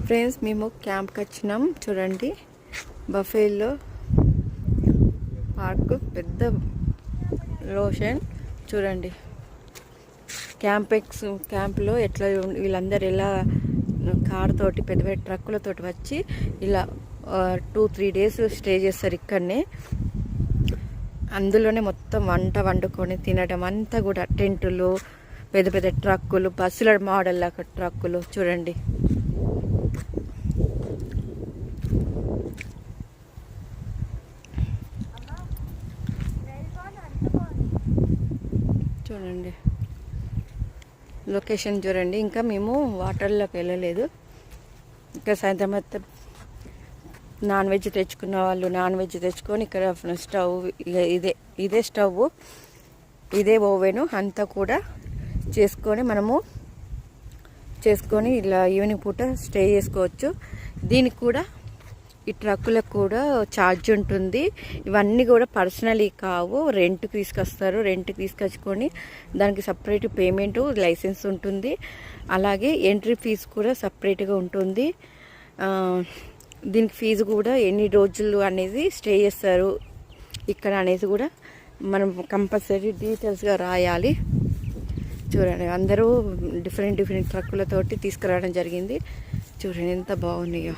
Friends మేము క్యాంప్కి వచ్చినాం. చూడండి, బఫేలో పార్క్ పెద్ద లోషన్. చూడండి క్యాంప్లో ఎట్లా వీళ్ళందరూ ఎలా కార్ తోటి పెద్ద పెద్ద ట్రక్కులతోటి వచ్చి ఇలా 2-3 డేస్ స్టే చేస్తారు ఇక్కడనే. అందులోనే మొత్తం వంట వండుకొని తినడం అంతా కూడా టెంటులు, పెద్ద పెద్ద ట్రక్కులు, బస్సుల మోడల్ లాగా ట్రక్కులు. చూడండి చూడండి లొకేషన్ చూడండి. ఇంకా మేము వాటర్లోకి వెళ్ళలేదు. ఇంకా సాయంత్రం అయితే నాన్ వెజ్ తెచ్చుకున్న వాళ్ళు నాన్ వెజ్ తెచ్చుకొని ఇక్కడ స్టవ్, ఇదే స్టవ్, ఇదే ఓవెను అంతా కూడా చేసుకొని ఇలా ఈవినింగ్ పూట స్టే చేసుకోవచ్చు. దీనికి కూడా ఈ ట్రక్కులకు కూడా ఛార్జ్ ఉంటుంది. ఇవన్నీ కూడా పర్సనలీ కావు, రెంట్కి తీసుకొస్తారు. రెంట్కి తీసుకొచ్చుకొని దానికి సపరేట్ పేమెంటు, లైసెన్స్ ఉంటుంది. అలాగే ఎంట్రీ ఫీజు కూడా సపరేట్గా ఉంటుంది. దీనికి ఫీజు కూడా ఎన్ని రోజులు అనేది స్టే చేస్తారు ఇక్కడ అనేది కూడా మనం కంపల్సరీ డీటెయిల్స్గా రాయాలి. చూడండి, అందరూ డిఫరెంట్ ట్రక్కులతోటి తీసుకురావడం జరిగింది. చూడండి ఎంత బాగున్నాయో.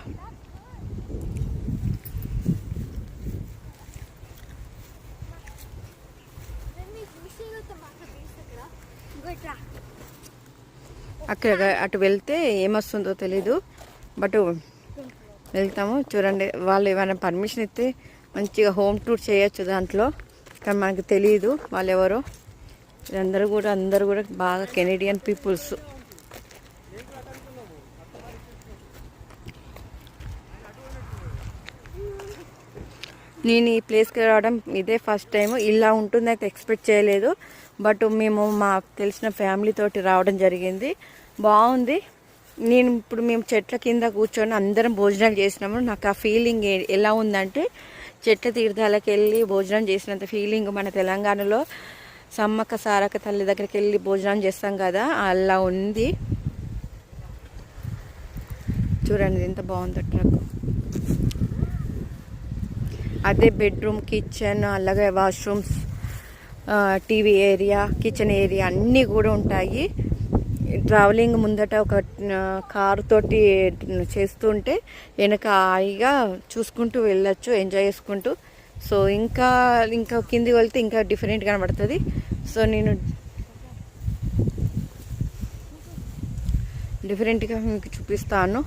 అక్కడ అటు వెళ్తే ఏమొస్తుందో తెలీదు, బట్ వెళ్తాము. చూడండి, వాళ్ళు ఏమైనా పర్మిషన్ ఇస్తే మంచిగా హోమ్ టూర్ చేయొచ్చు దాంట్లో, కానీ మనకు తెలియదు వాళ్ళు ఎవరో. అందరూ కూడా బాగా కెనేడియన్ పీపుల్స్. నేను ఈ ప్లేస్కి రావడం ఇదే ఫస్ట్ టైం. ఇలా ఉంటుందైతే ఎక్స్పెక్ట్ చేయలేదు, బట్ మేము మాకు తెలిసిన ఫ్యామిలీ తోటి రావడం జరిగింది. బాగుంది. మేము చెట్ల కింద కూర్చొని అందరం భోజనాలు చేసినాము. నాకు ఆ ఫీలింగ్ ఎలా ఉందంటే, చెట్ల తీర్థాలకు వెళ్ళి భోజనం చేసినంత ఫీలింగ్ మన తెలంగాణలో సమ్మక్క సారక్క తల్లి దగ్గరికి వెళ్ళి భోజనం చేస్తాం కదా, అలా ఉంది. చూడండి ఎంత బాగుందో ట్రక్. అదే బెడ్రూమ్, కిచెన్, అలాగే washrooms, TV area, kitchen area అన్నీ కూడా ఉంటాయి. ట్రావెలింగ్ ముందట ఒక కారు తోటి చేస్తుంటే వెనక హాయిగా చూసుకుంటూ వెళ్ళొచ్చు, ఎంజాయ్ చేసుకుంటూ. సో ఇంకా కిందికి వెళ్తే ఇంకా డిఫరెంట్ కనబడుతుంది. సో నేను డిఫరెంట్గా మీకు చూపిస్తాను.